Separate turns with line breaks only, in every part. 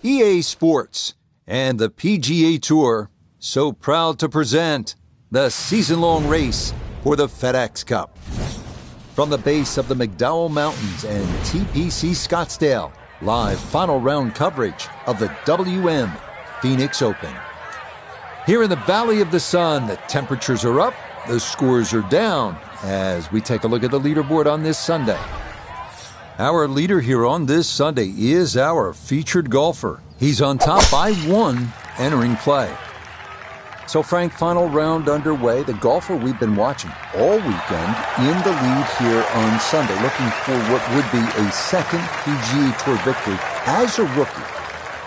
EA Sports and the PGA Tour so proud to present the season-long race for the FedEx Cup. From the base of the McDowell Mountains and TPC Scottsdale, live final round coverage of the WM Phoenix Open. Here in the Valley of the Sun, the temperatures are up, the scores are down, as we take a look at the leaderboard on this Sunday. Our leader here on this Sunday is our featured golfer. He's on top by 1 entering play. So Frank, final round underway. The golfer we've been watching all weekend in the lead here on Sunday, looking for what would be a second PGA Tour victory as a rookie.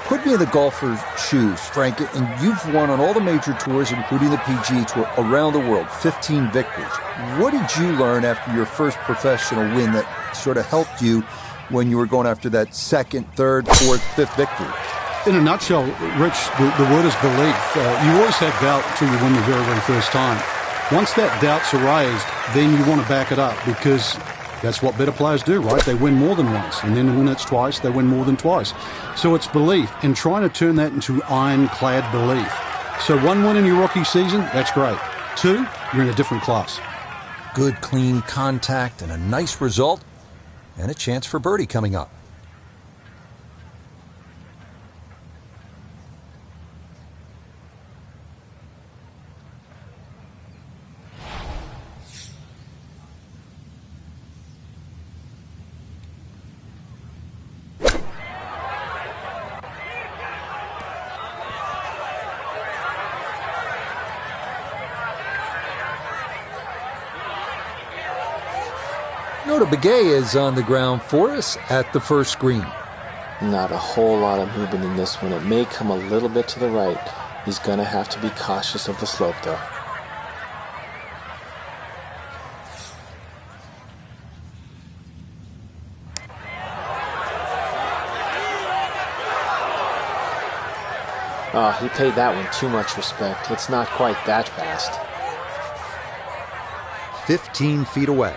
Put me in the golfer's shoes, Frank, and you've won on all the major tours, including the PGA Tour, around the world, 15 victories. What did you learn after your first professional win that sort of helped you when you were going after that second, third, fourth, fifth victory?
In a nutshell, Rich, the word is belief. You always have doubt until you win the very, very first time. Once that doubt's erased, then you want to back it up, because that's what better players do, right? They win more than once, and then when it's twice, they win more than twice. So it's belief, and trying to turn that into ironclad belief. So 1 win in your rookie season, that's great. 2, you're in a different class.
Good, clean contact and a nice result, and a chance for birdie coming up. Notah Begay is on the ground for us at the first green.
Not a whole lot of movement in this one. It may come a little bit to the right. He's going to have to be cautious of the slope, though. Oh, he paid that one too much respect. It's not quite that fast.
15 feet away.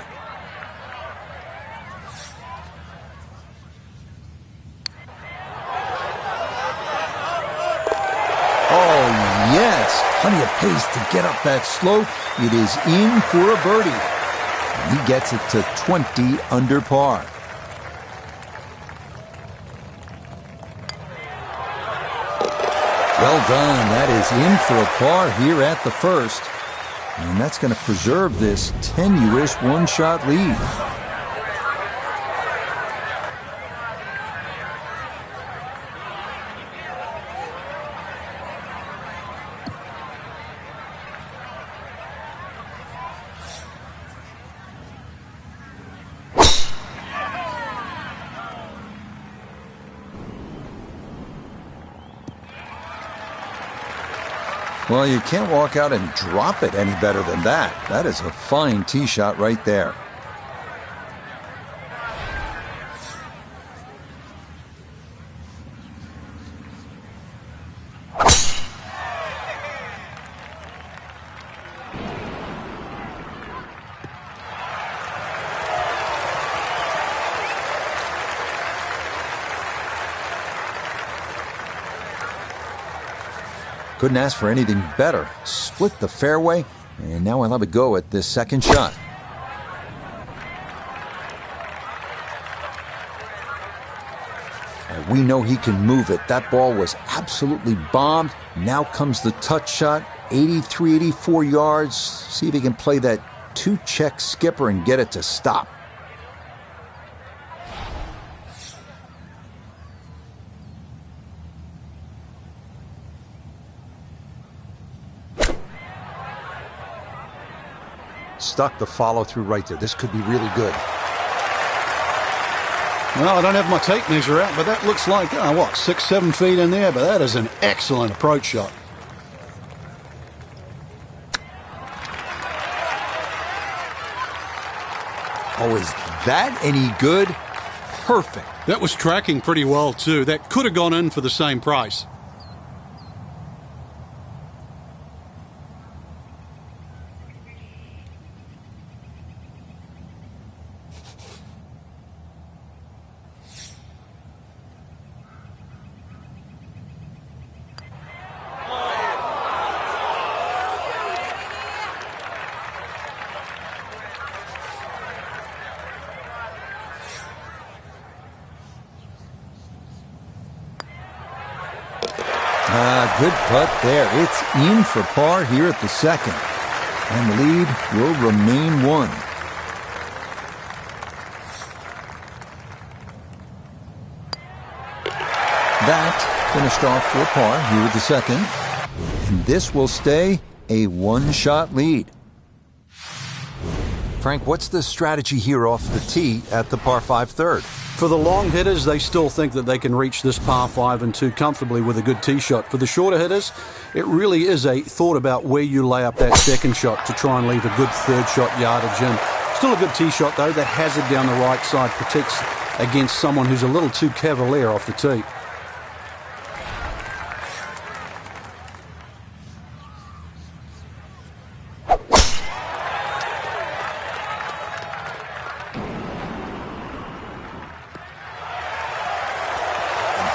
Plenty of pace to get up that slope. It is in for a birdie. And he gets it to 20 under par. Well done. That is in for a par here at the first. And that's going to preserve this tenuous one-shot lead. Well, you can't walk out and drop it any better than that. That is a fine tee shot right there. Couldn't ask for anything better. Split the fairway, and now I'll have a go at this second shot. And we know he can move it. That ball was absolutely bombed. Now comes the touch shot, 83, 84 yards. See if he can play that 2-check skipper and get it to stop. Stuck the follow-through right there. This could be really good.
Well, I don't have my tape measure out, but that looks like, 6, 7 feet in there, but that is an excellent approach shot.
Oh, is that any good? Perfect.
That was tracking pretty well, too. That could have gone in for the same price.
Good putt there. It's in for par here at the second. And the lead will remain 1. That finished off for par here at the second. And this will stay a 1-shot lead. Frank, what's the strategy here off the tee at the par 5 third?
For the long hitters, they still think that they can reach this par 5 and 2 comfortably with a good tee shot. For the shorter hitters, it really is a thought about where you lay up that second shot to try and leave a good third shot yardage in. Still a good tee shot, though. That hazard down the right side protects against someone who's a little too cavalier off the tee.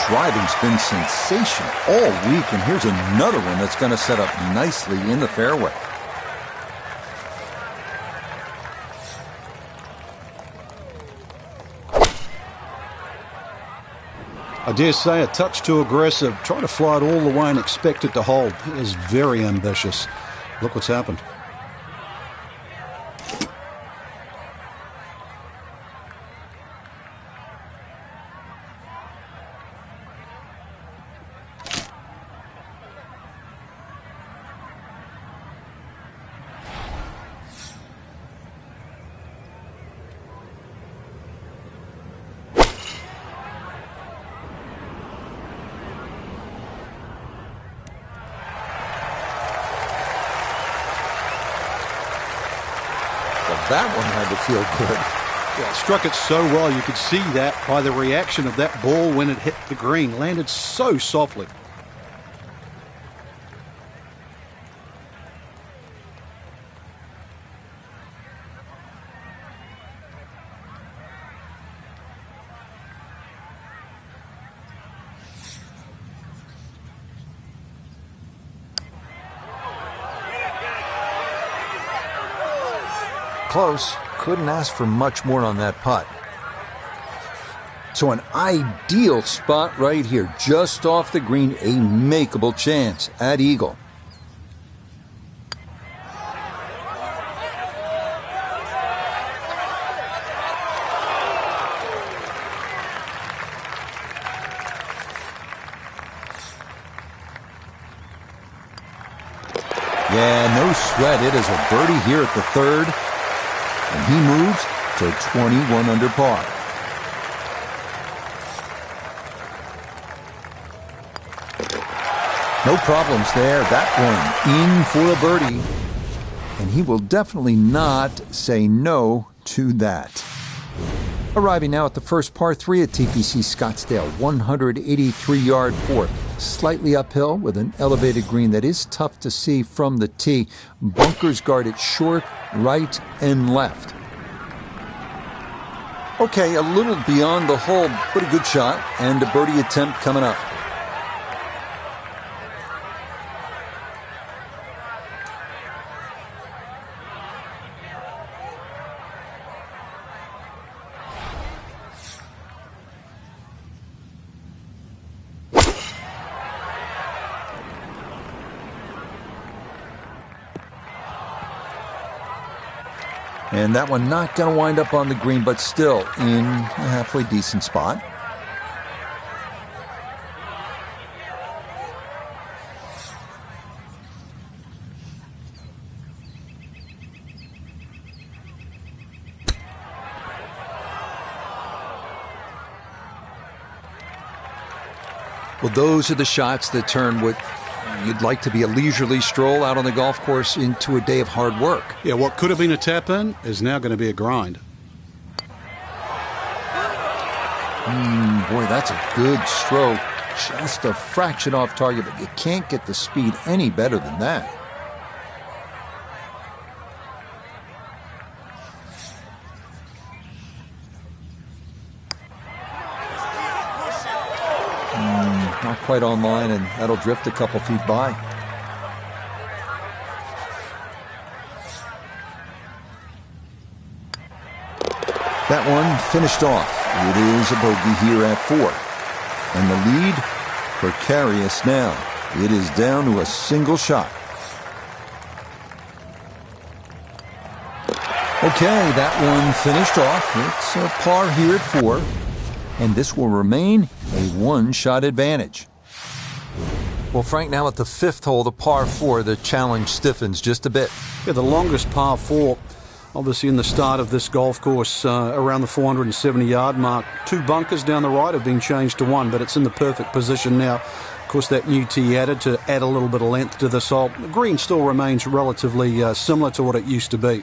Driving's been sensational all week, and here's another one that's going to set up nicely in the fairway.
I dare say a touch too aggressive. Try to fly it all the way and expect it to hold. It is very ambitious. Look what's happened.
That one had to feel good.
Yeah, struck it so well. You could see that by the reaction of that ball when it hit the green. Landed so softly.
Close. Couldn't ask for much more on that putt. So an ideal spot right here, just off the green, a makeable chance at eagle. Yeah, no sweat. It is a birdie here at the third. And he moves to 21 under par. No problems there. That one in for a birdie. And he will definitely not say no to that. Arriving now at the first par 3 at TPC Scottsdale, 183-yard fourth. Slightly uphill with an elevated green that is tough to see from the tee. Bunkers guarded short, right, and left. Okay, a little beyond the hole, but a good shot, and a birdie attempt coming up. And that one not going to wind up on the green, but still in a halfway decent spot. Well, those are the shots that turn what you'd like to be a leisurely stroll out on the golf course into a day of hard work.
Yeah, what could have been a tap-in is now going to be a grind.
Boy, that's a good stroke. Just a fraction off target, but you can't get the speed any better than that. Not quite on line, and that'll drift a couple feet by. That one finished off. It is a bogey here at 4. And the lead precarious now. It is down to a single shot. Okay, that one finished off. It's a par here at 4, and this will remain a one-shot advantage.
Well, Frank, now at the 5th hole, the par 4, the challenge stiffens just a bit.
Yeah, the longest par 4, obviously in the start of this golf course, around the 470-yard mark. 2 bunkers down the right have been changed to 1, but it's in the perfect position now. Of course, that new tee added to add a little bit of length to this hole. The green still remains relatively similar to what it used to be.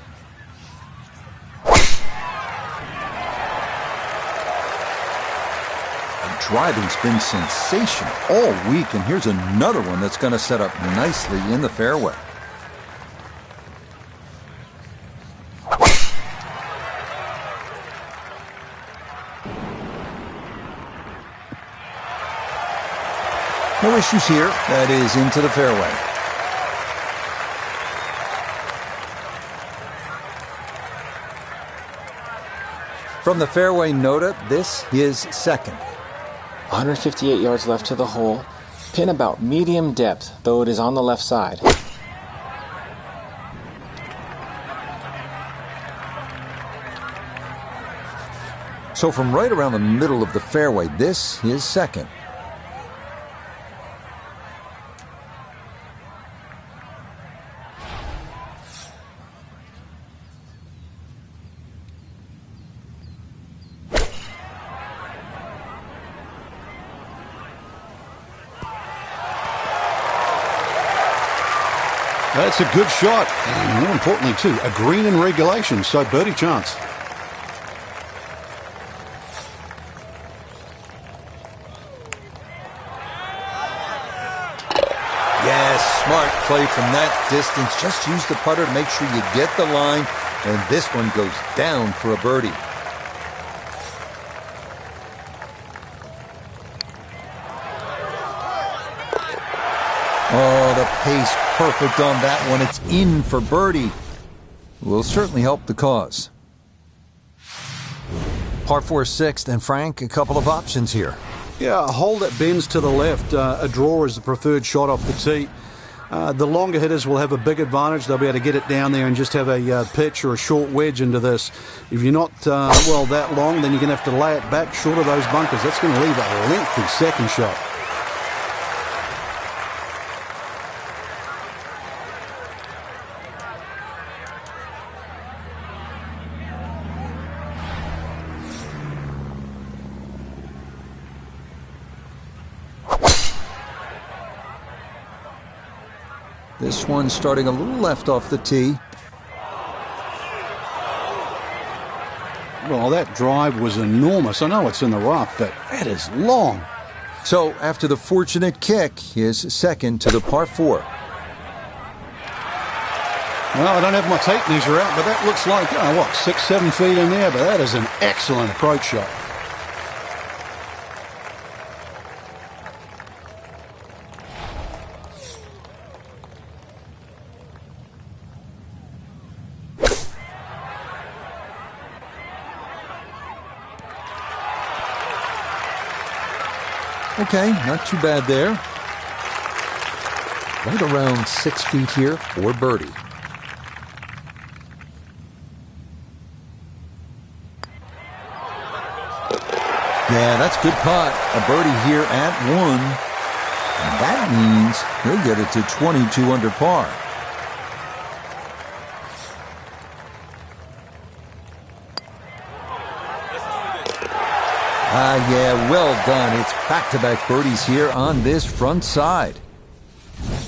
Driving's been sensational all week, and here's another one that's going to set up nicely in the fairway. No issues here. That is into the fairway. From the fairway nota, this is second.
158 yards left to the hole. Pin about medium depth, though it is on the left side.
So from right around the middle of the fairway, this is second.
That's a good shot, and more importantly too, a green in regulation, so birdie chance.
Yes, smart play from that distance. Just use the putter to make sure you get the line, and this one goes down for a birdie. Oh, the pace perfect on that one. It's in for birdie. Will certainly help the cause.
Par 4 6th, and Frank, a couple of options here.
Yeah, a hole that bends to the left. A draw is the preferred shot off the tee. The longer hitters will have a big advantage. They'll be able to get it down there and just have a pitch or a short wedge into this. If you're not, that long, then you're going to have to lay it back short of those bunkers. That's going to leave a lengthy second shot.
This one starting a little left off the tee.
Well, that drive was enormous. I know it's in the rough, but that is long.
So after the fortunate kick, his second to the par 4.
Well, I don't have my tape measure out, but that looks like, 6-7 feet in there, but that is an excellent approach shot.
Okay, not too bad there. Right around 6 feet here for birdie. Yeah, that's good putt. A birdie here at 1. And that means he'll get it to 22 under par. Yeah, well done. It's back-to-back birdies here on this front side.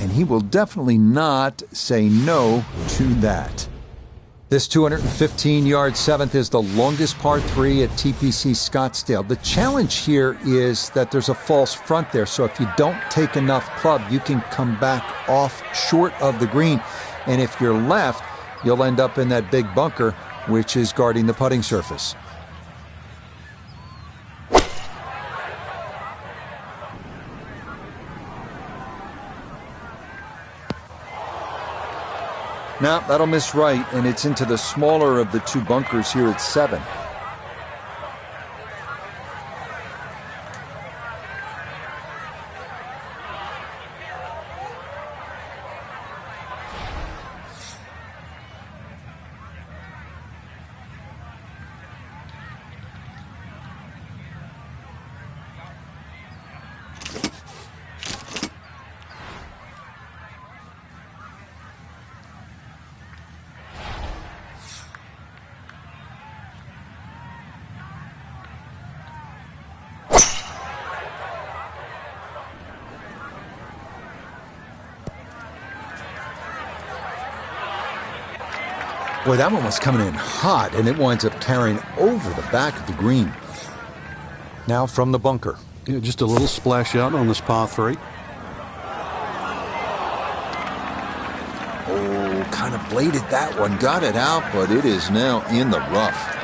And he will definitely not say no to that. This 215-yard 7th is the longest par 3 at TPC Scottsdale. The challenge here is that there's a false front there, so if you don't take enough club, you can come back off short of the green. And if you're left, you'll end up in that big bunker, which is guarding the putting surface. Now, that'll miss right, and it's into the smaller of the 2 bunkers here at 7. Boy, that one was coming in hot, and it winds up carrying over the back of the green.
Now from the bunker.
Yeah, just a little splash out on this par 3.
Oh, kind of bladed that one. Got it out, but it is now in the rough.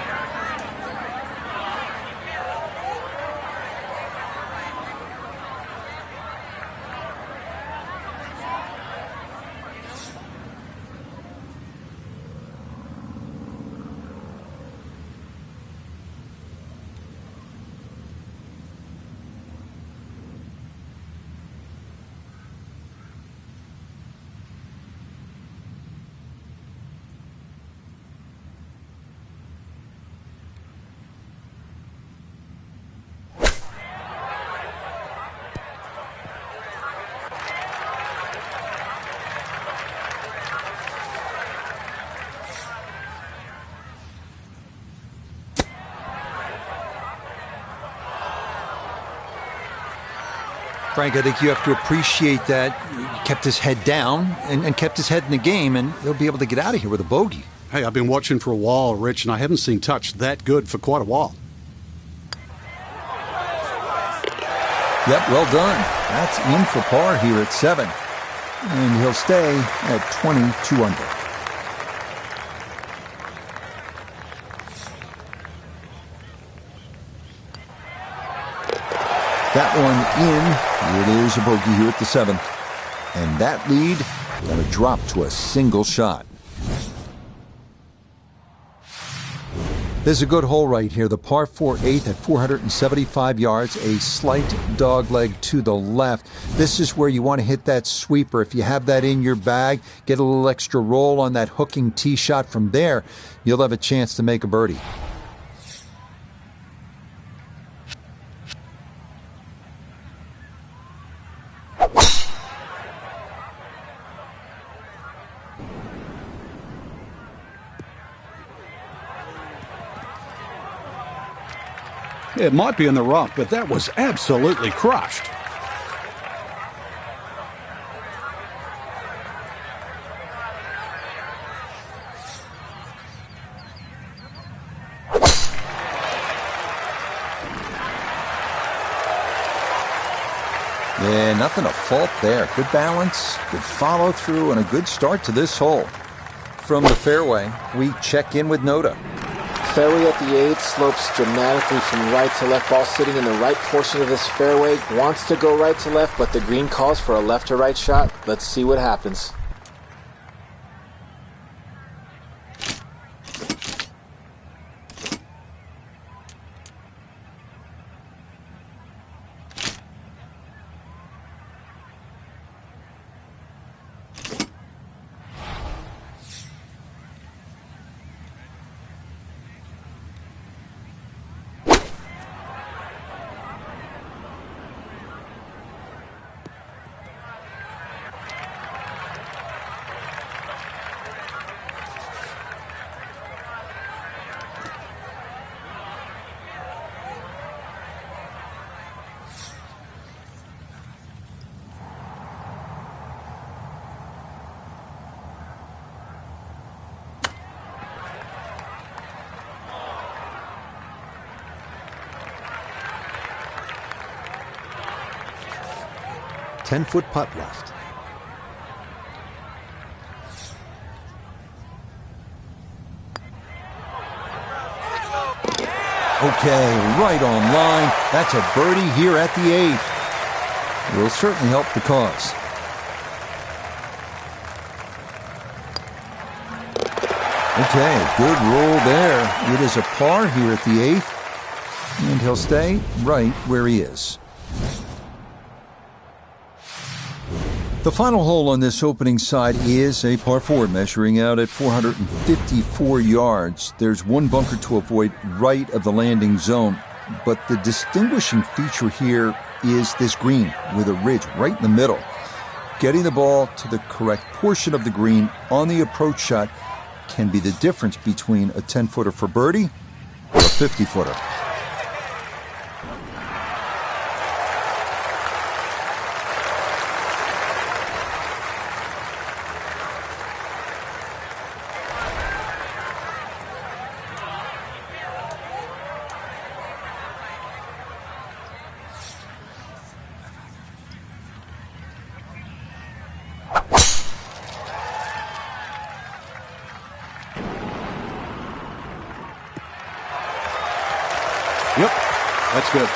Frank, I think you have to appreciate that he kept his head down and kept his head in the game, and he'll be able to get out of here with a bogey.
Hey, I've been watching for a while, Rich, and I haven't seen touch that good for quite a while.
Yep, well done. That's in for par here at 7. And he'll stay at 22 under. That one in. It is a bogey here at the 7th. And that lead going to drop to a single shot.
This is a good hole right here. The par 4 8th at 475 yards, a slight dog leg to the left. This is where you want to hit that sweeper. If you have that in your bag, get a little extra roll on that hooking tee shot from there, you'll have a chance to make a birdie.
It might be in the rough, but that was absolutely crushed.
Yeah, nothing to fault there. Good balance, good follow through, and a good start to this hole.
From the fairway, we check in with Nota.
Fairway at the 8th slopes dramatically from right to left. Ball sitting in the right portion of this fairway. Wants to go right to left, but the green calls for a left to right shot. Let's see what happens.
Ten-foot putt left.
Okay, right on line. That's a birdie here at the 8th. Will certainly help the cause. Okay, good roll there. It is a par here at the 8th. And he'll stay right where he is. The final hole on this opening side is a par 4 measuring out at 454 yards. There's one bunker to avoid right of the landing zone, but the distinguishing feature here is this green with a ridge right in the middle. Getting the ball to the correct portion of the green on the approach shot can be the difference between a 10-footer for birdie or a 50-footer.
That's good.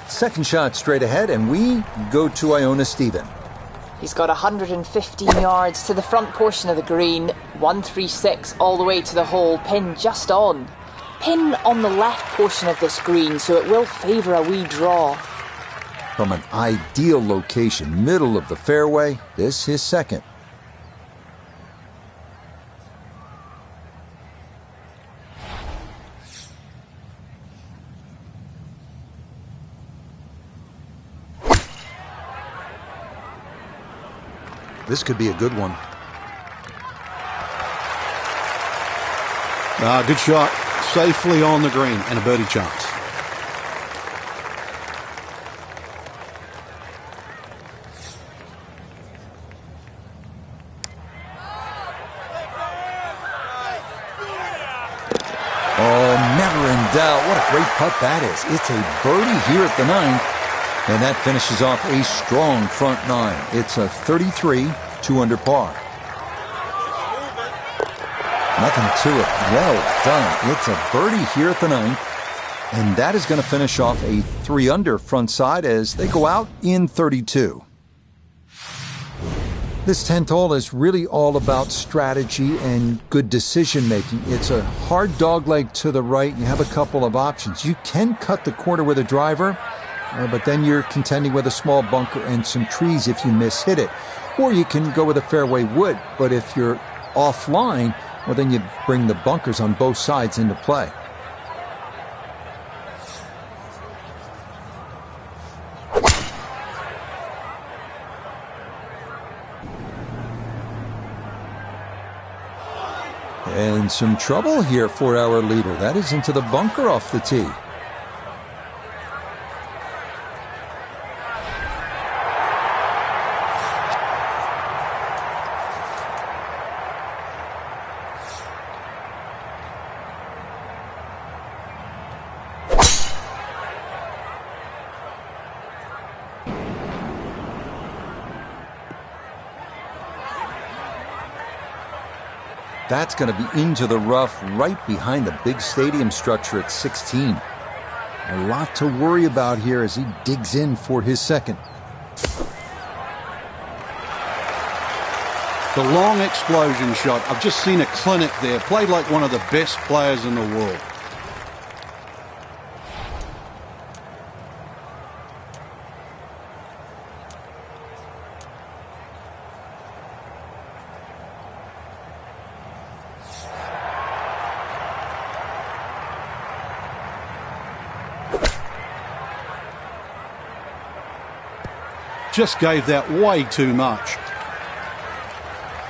Second shot straight ahead, and we go to Iona Stephen.
He's got 115 yards to the front portion of the green, 136 all the way to the hole, pin just on. Pin on the left portion of this green, so it will favour a wee draw.
From an ideal location, middle of the fairway, this his second. This could be a good one.
Good shot. Safely on the green and a birdie chance.
Oh, never in doubt. What a great putt that is. It's a birdie here at the ninth. And that finishes off a strong front nine. It's a 33, 2 under par. Nothing to it. Well done. It's a birdie here at the ninth. And that is going to finish off a 3 under front side as they go out in 32. This 10th hole is really all about strategy and good decision making. It's a hard dogleg to the right, and you have a couple of options. You can cut the corner with a driver, but then you're contending with a small bunker and some trees if you miss-hit it. Or you can go with a fairway wood, but if you're offline, well, then you bring the bunkers on both sides into play. And some trouble here for our leader. That is into the bunker off the tee. That's going to be into the rough right behind the big stadium structure at 16. A lot to worry about here as he digs in for his second.
The long explosion shot. I've just seen a clinic there. Played like one of the best players in the world. Just gave that way too much.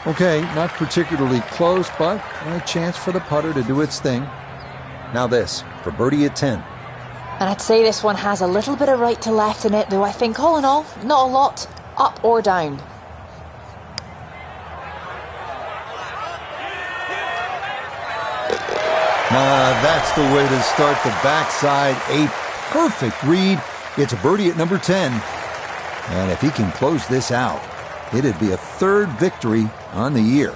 Okay, not particularly close, but a chance for the putter to do its thing. Now this, for birdie at 10.
And I'd say this one has a little bit of right to left in it, though I think all in all, not a lot, up or down.
That's the way to start the backside. A perfect read. It's a birdie at number 10. And if he can close this out, it'd be a third victory on the year.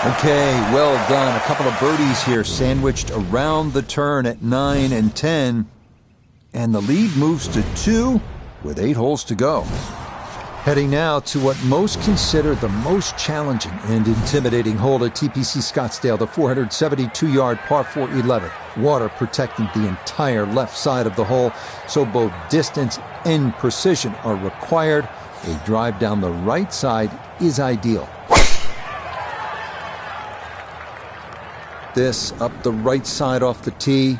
Okay, well done. A couple of birdies here sandwiched around the turn at 9 and 10. And the lead moves to 2 with 8 holes to go. Heading now to what most consider the most challenging and intimidating hole at TPC Scottsdale, the 472-yard par 4 11. Water protecting the entire left side of the hole, so both distance and precision are required. A drive down the right side is ideal. This up the right side off the tee.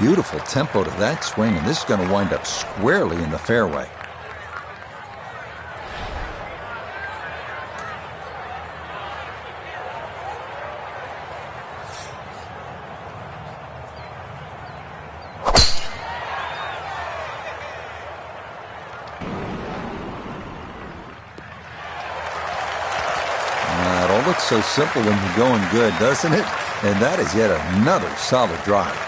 Beautiful tempo to that swing, and this is going to wind up squarely in the fairway. It all looks so simple when you're going good, doesn't it? And that is yet another solid drive.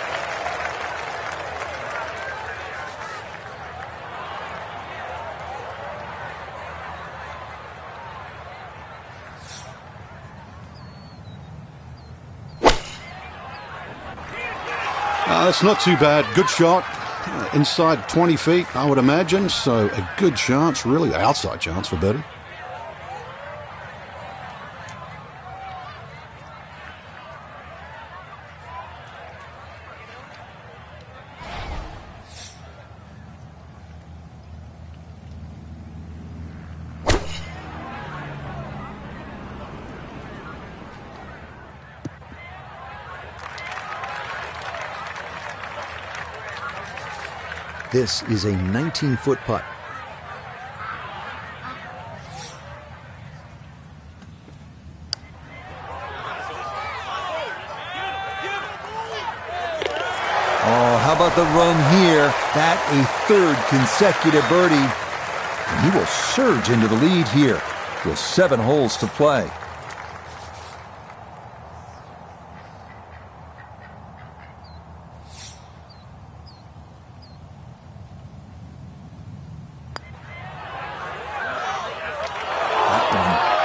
That's not too bad. Good shot. Inside 20 feet, I would imagine. So a good chance, really outside chance for birdie.
This is a 19-foot putt. Oh, how about the run here? That a third consecutive birdie. And he will surge into the lead here with 7 holes to play.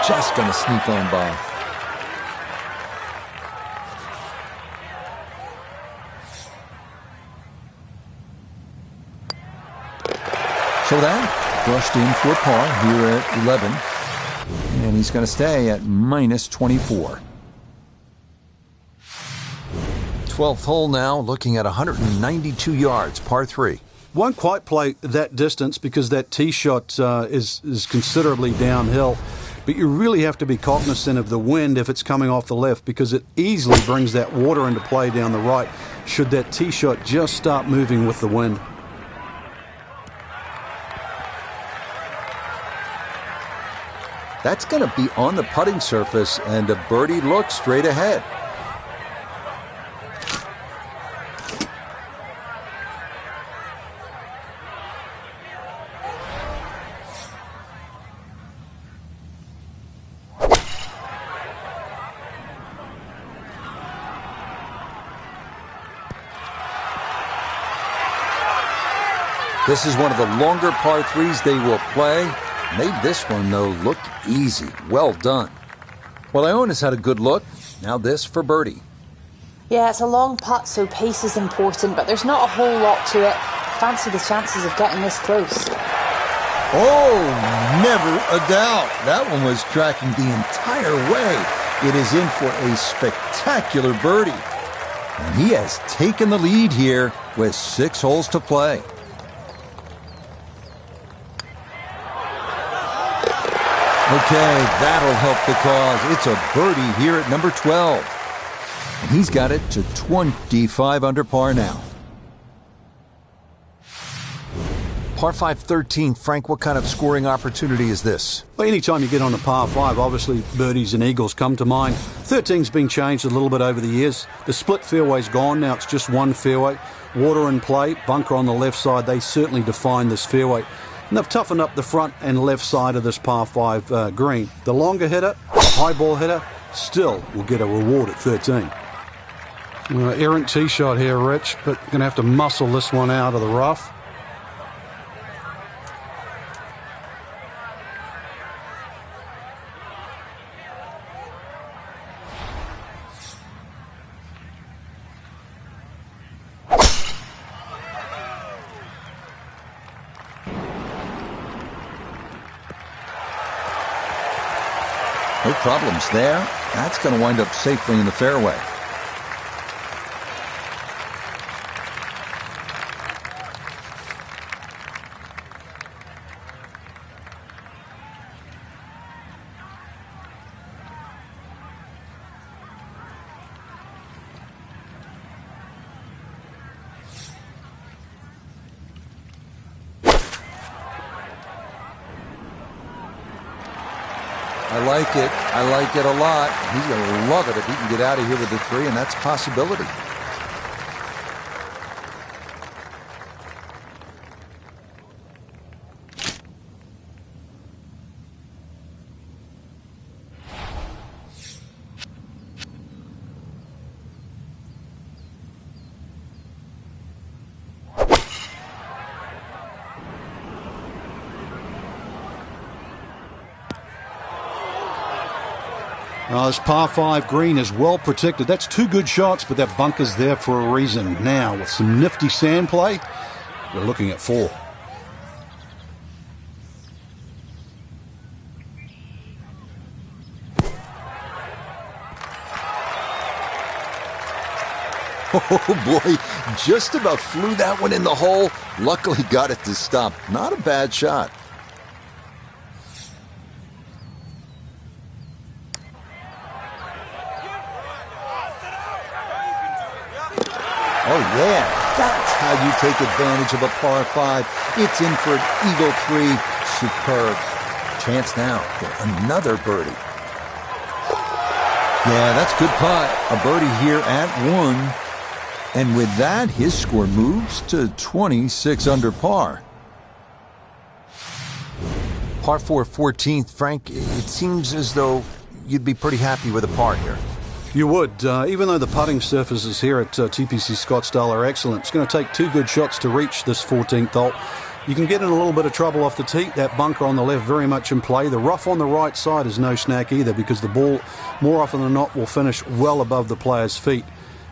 Just going to sneak on by. So that brushed in for par here at 11. And he's going to stay at minus 24. 12th hole now, looking at 192 yards, par 3.
Won't quite play that distance because that tee shot is considerably downhill. But you really have to be cognizant of the wind if it's coming off the left, because it easily brings that water into play down the right should that tee shot just start moving with the wind.
That's going to be on the putting surface, and a birdie look straight ahead. This is one of the longer par 3s they will play. Made this one, though, look easy. Well done. Well, Iona's had a good look. Now this for birdie.
Yeah, it's a long putt, so pace is important, but there's not a whole lot to it. Fancy the chances of getting this close.
Oh, never a doubt. That one was tracking the entire way. It is in for a spectacular birdie. And he has taken the lead here with 6 holes to play. Okay, that'll help the cause. It's a birdie here at number 12. And he's got it to 25 under par now. Par 5 13, Frank, what kind of scoring opportunity is this?
Well, anytime you get on a par 5, obviously birdies and eagles come to mind. 13's been changed a little bit over the years. The split fairway's gone, now it's just one fairway. Water in play, bunker on the left side, they certainly define this fairway. And they've toughened up the front and left side of this par 5 green. The longer hitter, the high ball hitter, still will get a reward at 13.
Errant tee shot here, Rich, but going to have to muscle this one out of the rough.
No problems there. That's going to wind up safely in the fairway. I like it a lot. He's going to love it if he can get out of here with the 3, and that's a possibility.
This par 5 green is well protected. That's 2 good shots, but that bunker's there for a reason. Now, with some nifty sand play, we're looking at 4.
Oh boy, just about flew that one in the hole. Luckily got it to stop. Not a bad shot. Oh yeah, that's how you take advantage of a par 5. It's in for an eagle 3. Superb. Chance now for another birdie. Yeah, that's good putt. A birdie here at 1. And with that, his score moves to 26 under par. Par 4 14th, Frank, it seems as though you'd be pretty happy with a par here.
You would, even though the putting surfaces here at TPC Scottsdale are excellent. It's going to take 2 good shots to reach this 14th hole. You can get in a little bit of trouble off the tee. That bunker on the left very much in play. The rough on the right side is no snack either, because the ball, more often than not, will finish well above the player's feet.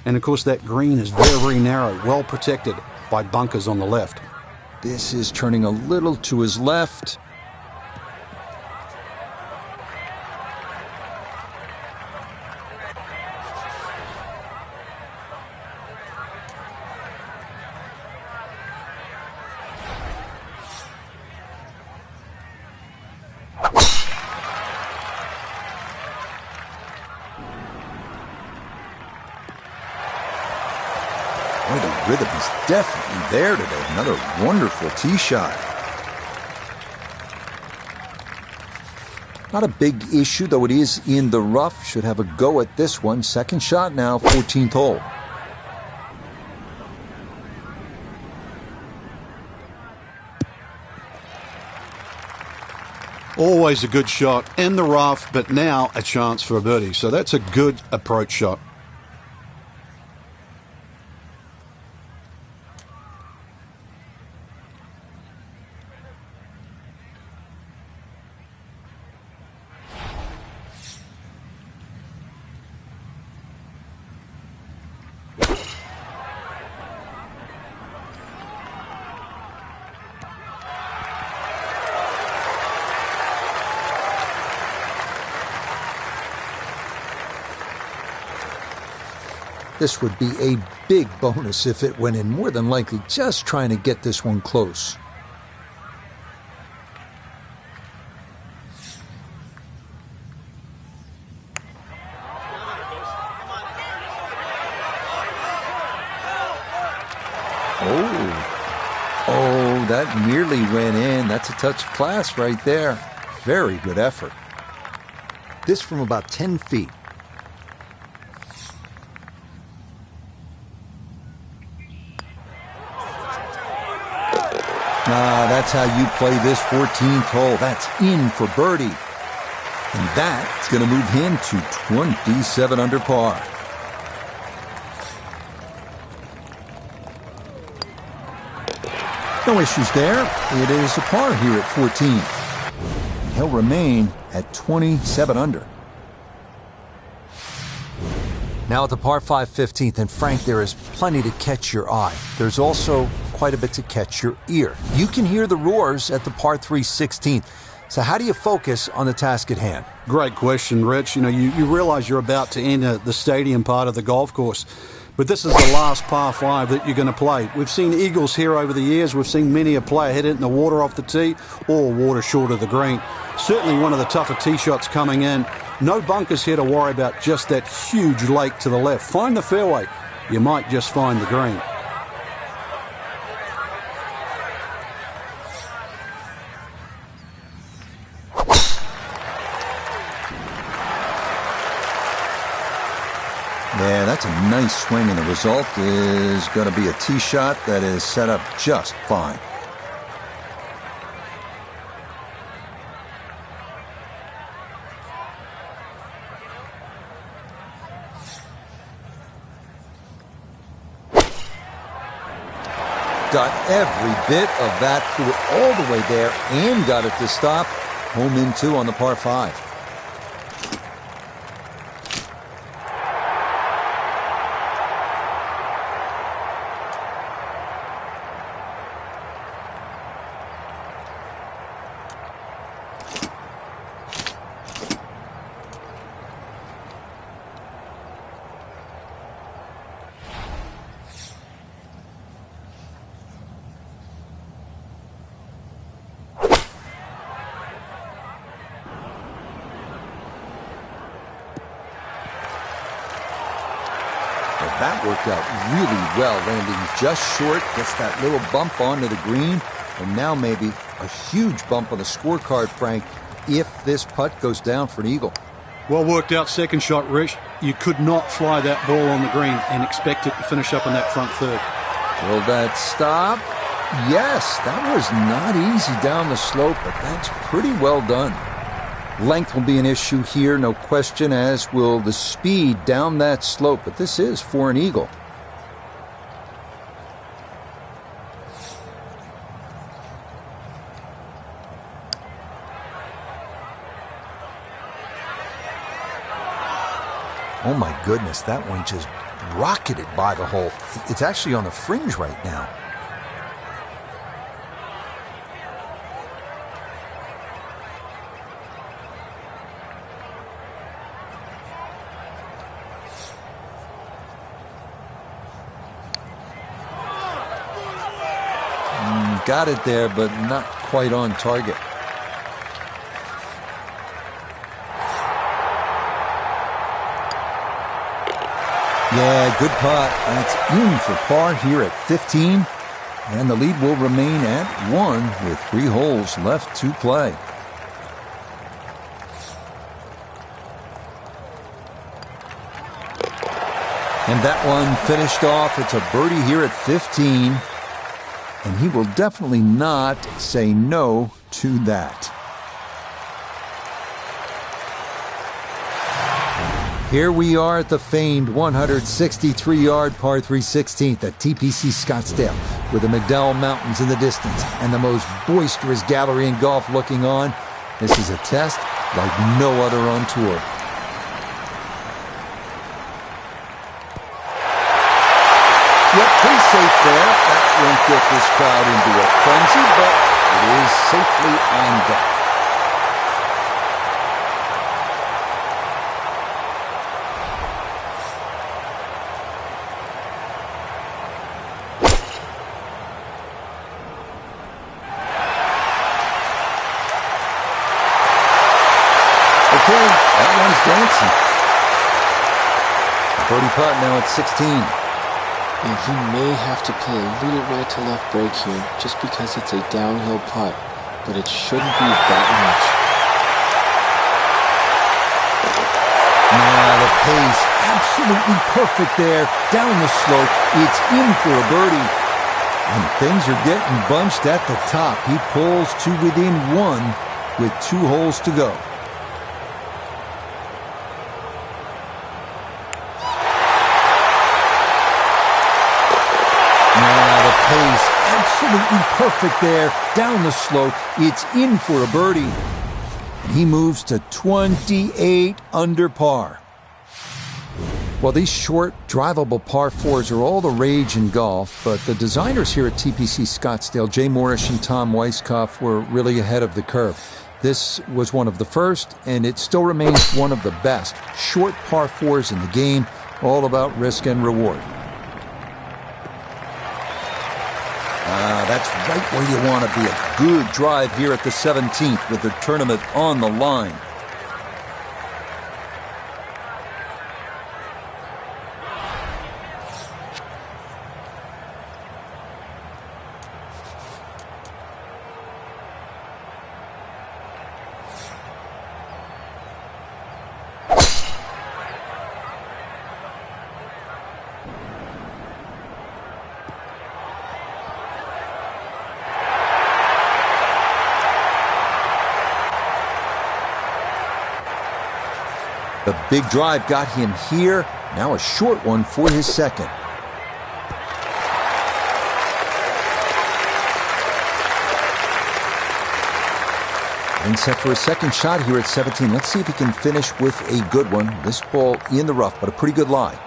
And of course that green is very, very narrow, well protected by bunkers on the left.
This is turning a little to his left. Boy, the rhythm is definitely there today. Another wonderful tee shot. Not a big issue, though it is in the rough. Should have a go at this one. Second shot now, 14th hole.
Always a good shot in the rough, but now a chance for a birdie. So that's a good approach shot.
This would be a big bonus if it went in, more than likely just trying to get this one close. Oh, that nearly went in. That's a touch of class right there. Very good effort. This from about 10 feet. That's how you play this 14th hole. That's in for birdie. And that's going to move him to 27 under par. No issues there. It is a par here at 14. And he'll remain at 27 under. Now at the par 5 15th, and Frank, there is plenty to catch your eye. There's also quite a bit to catch your ear. You can hear the roars at the par 3 16th. So how do you focus on the task at hand?
Great question, Rich. You realize you're about to enter the stadium part of the golf course. But this is the last par 5 that you're going to play. We've seen eagles here over the years. We've seen many a player hit it in the water off the tee or water short of the green. Certainly one of the tougher tee shots coming in. No bunkers here to worry about, just that huge lake to the left. Find the fairway. You might just find the green.
Yeah, that's a nice swing, and the result is going to be a tee shot that is set up just fine. Got every bit of that, threw it all the way there and got it to stop. Home in 2 on the par 5.
That worked out really well, landing just short, gets that little bump onto the green, and now maybe a huge bump on the scorecard, Frank, if this putt goes down for an eagle.
Well worked out second shot, Rich. You could not fly that ball on the green and expect it to finish up in that front third.
Will that stop? Yes, that was not easy down the slope, but that's pretty well done. Length will be an issue here, no question, as will the speed down that slope, but this is for an eagle. Oh my goodness, that one just rocketed by the hole. It's actually on the fringe right now. Got it there, but not quite on target. Yeah, good putt. That's in for par here at 15. And the lead will remain at 1 with 3 holes left to play. And that one finished off. It's a birdie here at 15. And he will definitely not say no to that. Here we are at the famed 163-yard par 3 16th at TPC Scottsdale, with the McDowell Mountains in the distance and the most boisterous gallery in golf looking on. This is a test like no other on tour. Yep, pretty safe there. That won't get this crowd into a frenzy, but it is safely on deck. Okay, that one's dancing. Birdie putt now at 16.
And he may have to play a little right-to-left break here, just because it's a downhill putt, but it shouldn't be that much.
Now the pace, absolutely perfect there, down the slope, it's in for a birdie. And things are getting bunched at the top. He pulls to within 1 with 2 holes to go. Pace, absolutely perfect there, down the slope, it's in for a birdie. And he moves to 28 under par. Well, these short, drivable par 4s are all the rage in golf, but the designers here at TPC Scottsdale, Jay Morrish and Tom Weiskopf, were really ahead of the curve. This was one of the first, and it still remains one of the best. Short par 4s in the game, all about risk and reward. That's right where you want to be. A good drive here at the 17th with the tournament on the line. The big drive got him here. Now a short one for his second. And set for a second shot here at 17. Let's see if he can finish with a good one. This ball in the rough, but a pretty good lie.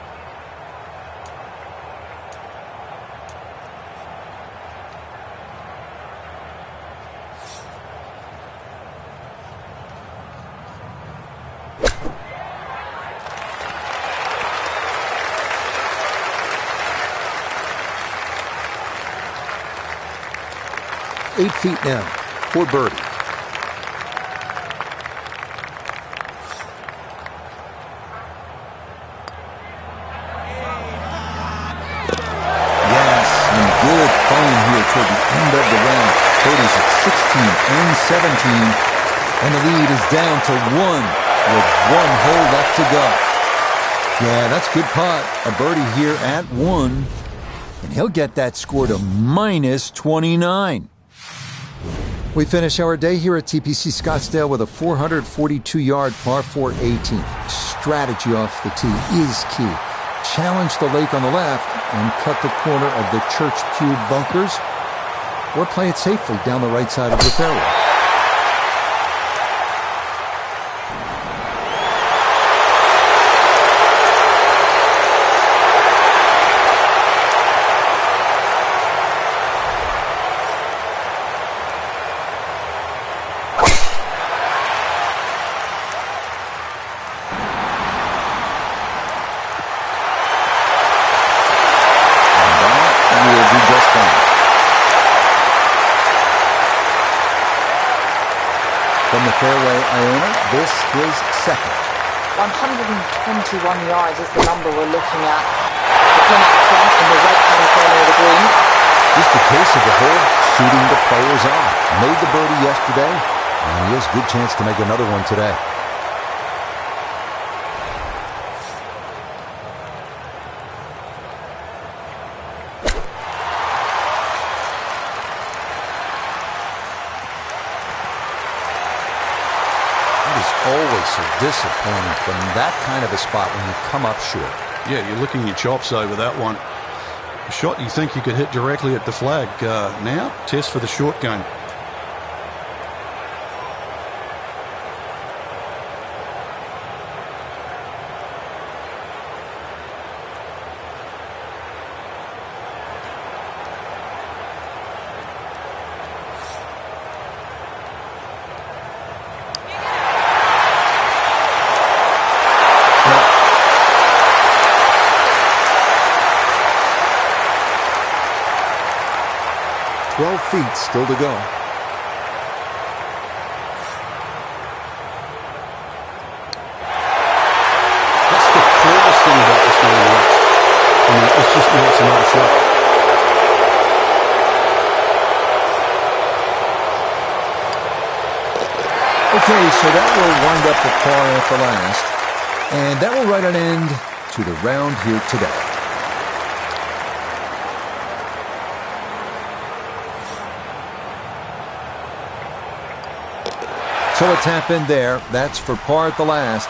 Eight feet now for birdie.
And the lead is down to 1 with 1 hole left to go. Yeah, that's a good putt. A birdie here at 1. And he'll get that score to minus 29. We finish our day here at TPC Scottsdale with a 442-yard par 4 18. Strategy off the tee is key. Challenge the lake on the left and cut the corner of the Church Pew bunkers, or play it safely down the right side of the fairway. From the fairway, Iona, this is second.
121 yards is the number we're looking at. The pin up front in the right-hand corner of the green.
Just a case of the hole suiting the player's eye. Made the birdie yesterday, and he has a good chance to make another one today. Always so disappointing from that kind of a spot when you come up short.
Yeah, you're licking your chops over that one. A shot you think you could hit directly at the flag. Now, test for the short game.
Feet still to go.
That's the coolest thing about this game, Rich. I mean, it's just now it's another shot.
Okay, so that will wind up the par at the last, and that will write an end to the round here today. So a tap in there. That's for par at the last.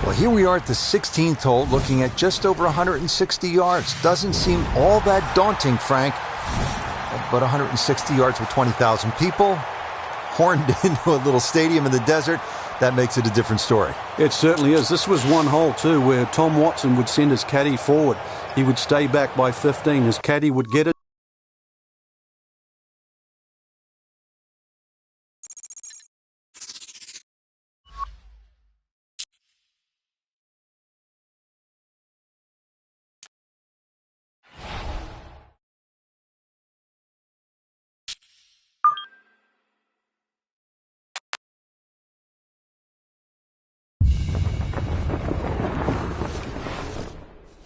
Well, here we are at the 16th hole, looking at just over 160 yards. Doesn't seem all that daunting, Frank. But 160 yards with 20,000 people, horned into a little stadium in the desert, that makes it a different story.
It certainly is. This was one hole, too, where Tom Watson would send his caddy forward. He would stay back by 15. His caddy would get it.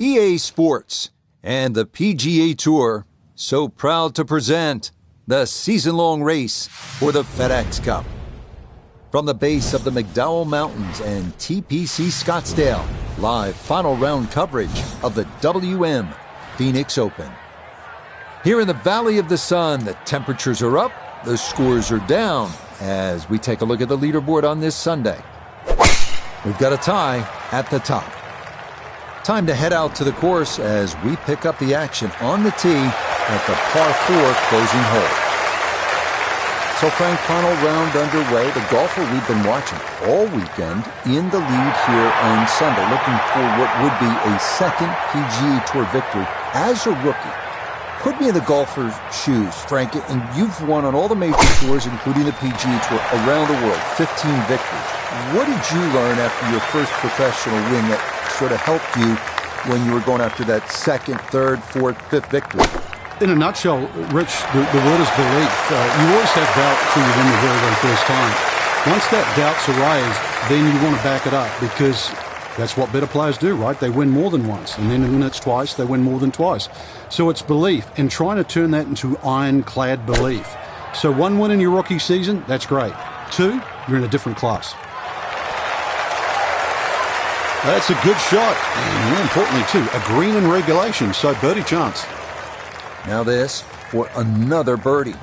EA Sports and the PGA Tour so proud to present the season-long race for the FedEx Cup. From the base of the McDowell Mountains and TPC Scottsdale, live final round coverage of the WM Phoenix Open. Here in the Valley of the Sun, the temperatures are up, the scores are down, as we take a look at the leaderboard on this Sunday. We've got a tie at the top. Time to head out to the course as we pick up the action on the tee at the par 4 closing hole. So Frank, final round underway. The golfer we've been watching all weekend in the lead here on Sunday, looking for what would be a second PGA Tour victory as a rookie. Put me in the golfer's shoes, Frank, and you've won on all the major tours, including the PGA Tour, around the world, 15 victories. What did you learn after your first professional win that sort of helped you when you were going after that second, third, fourth, fifth victory?
In a nutshell, Rich, the word is belief. You always have doubt until you win the very, very first time. Once that doubt's aroused, then you want to back it up because that's what better players do, right? They win more than once, and then when it's twice, they win more than twice. So it's belief, and trying to turn that into ironclad belief. So 1 win in your rookie season, that's great. 2, you're in a different class. That's a good shot. And more importantly, too, a green in regulation, so birdie chance.
Now this for another birdie.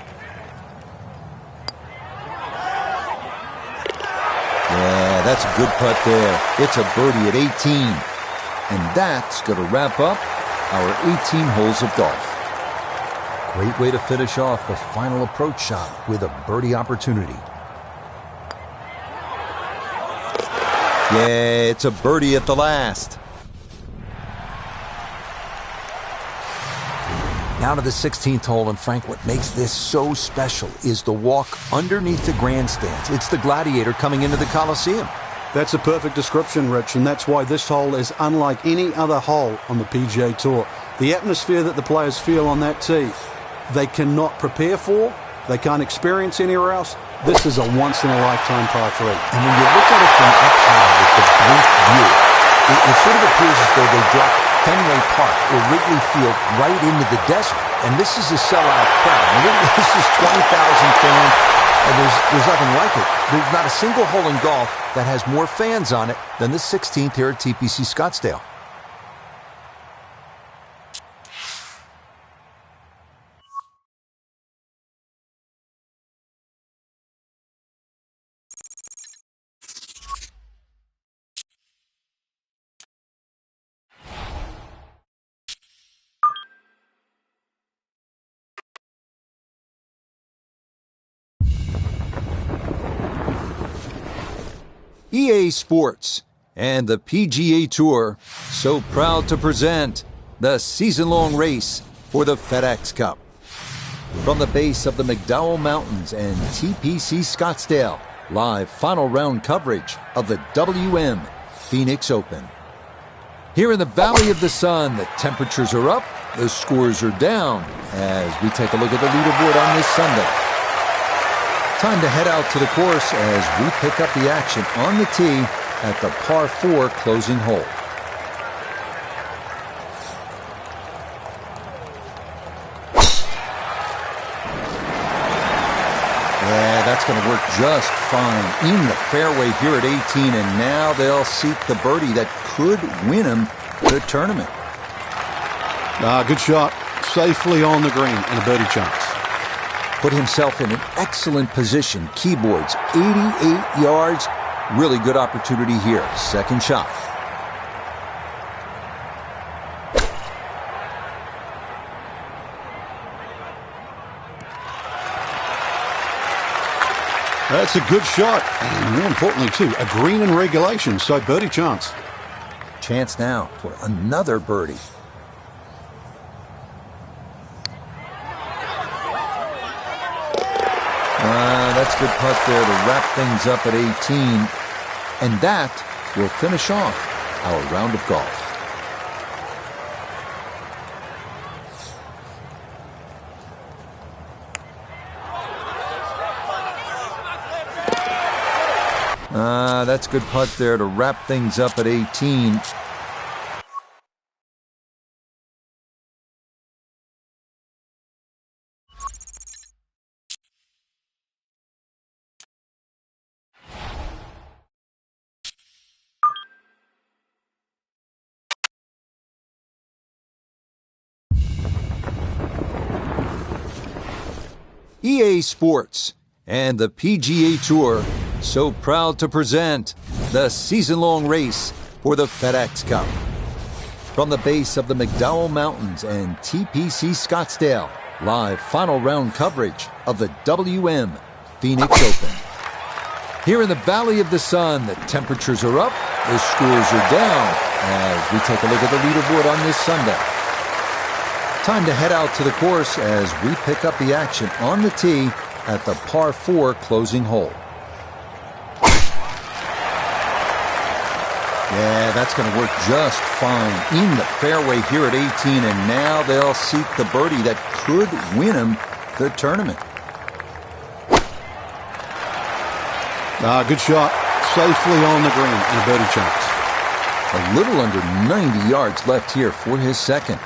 Yeah, that's a good putt there. It's a birdie at 18. And that's going to wrap up our 18 holes of golf. Great way to finish off the final approach shot with a birdie opportunity. Yeah, it's a birdie at the last. Now to the 16th hole, and Frank, what makes this so special is the walk underneath the grandstands. It's the Gladiator coming into the Coliseum.
That's a perfect description, Rich, and that's why this hole is unlike any other hole on the PGA Tour. The atmosphere that the players feel on that tee, they cannot prepare for, they can't experience anywhere else. This is a once-in-a-lifetime par 3.
And when you look at it from up high with the blank view, it sort of appears as though they dropped Fenway Park or Wrigley Field right into the desert. And this is a sellout crowd. I mean, this is 20,000 fans, and there's nothing like it. There's not a single hole in golf that has more fans on it than the 16th here at TPC Scottsdale. EA Sports and the PGA Tour so proud to present the season-long race for the FedEx Cup. From the base of the McDowell Mountains and TPC Scottsdale, live final round coverage of the WM Phoenix Open. Here in the Valley of the Sun, the temperatures are up, the scores are down as we take a look at the leaderboard on this Sunday. Time to head out to the course as we pick up the action on the tee at the par 4 closing hole. Yeah, that's going to work just fine. In the fairway here at 18, and now they'll seek the birdie that could win them the tournament.
Good shot. Safely on the green and a birdie chance.
Put himself in an excellent position. Keyboards, 88 yards. Really good opportunity here. Second shot.
That's a good shot. And more importantly, too, a green in regulation, so birdie chance.
Chance now for another birdie. That's a good putt there to wrap things up at 18. And that will finish off our round of golf. That's a good putt there to wrap things up at 18. EA Sports and the PGA Tour so proud to present the season-long race for the FedEx Cup. From the base of the McDowell Mountains and TPC Scottsdale, live final round coverage of the WM Phoenix Open. Here in the Valley of the Sun, the temperatures are up, the scores are down as we take a look at the leaderboard on this Sunday. Time to head out to the course as we pick up the action on the tee at the par 4 closing hole. Yeah, that's going to work just fine. In the fairway here at 18, and now they'll seek the birdie that could win them the tournament.
Good shot. Safely on the green and a birdie chance.
A little under 90 yards left here for his second.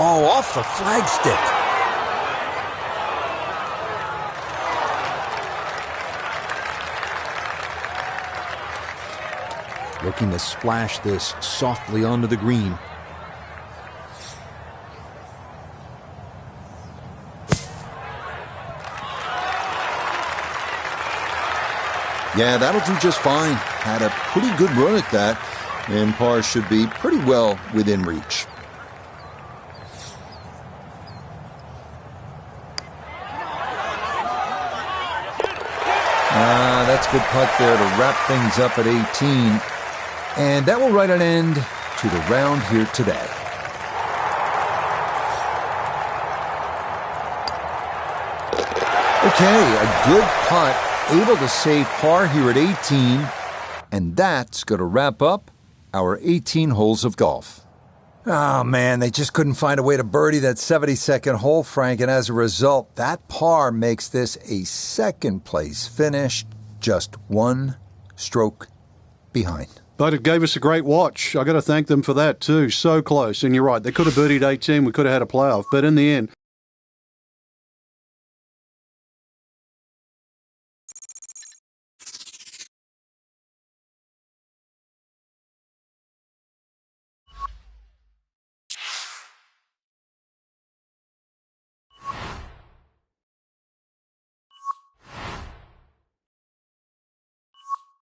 Oh, off the flagstick.
Looking to splash this softly onto the green. Yeah, that'll do just fine. Had a pretty good run at that, and par should be pretty well within reach. That's a good putt there to wrap things up at 18. And that will write an end to the round here today. Okay, a good putt, able to save par here at 18. And that's going to wrap up our 18 holes of golf. Oh, man, they just couldn't find a way to birdie that 72nd hole, Frank, and as a result, that par makes this a second-place finish, just one stroke behind.
But it gave us a great watch. I got to thank them for that, too. So close. And you're right, they could have birdied 18. We could have had a playoff. But in the end,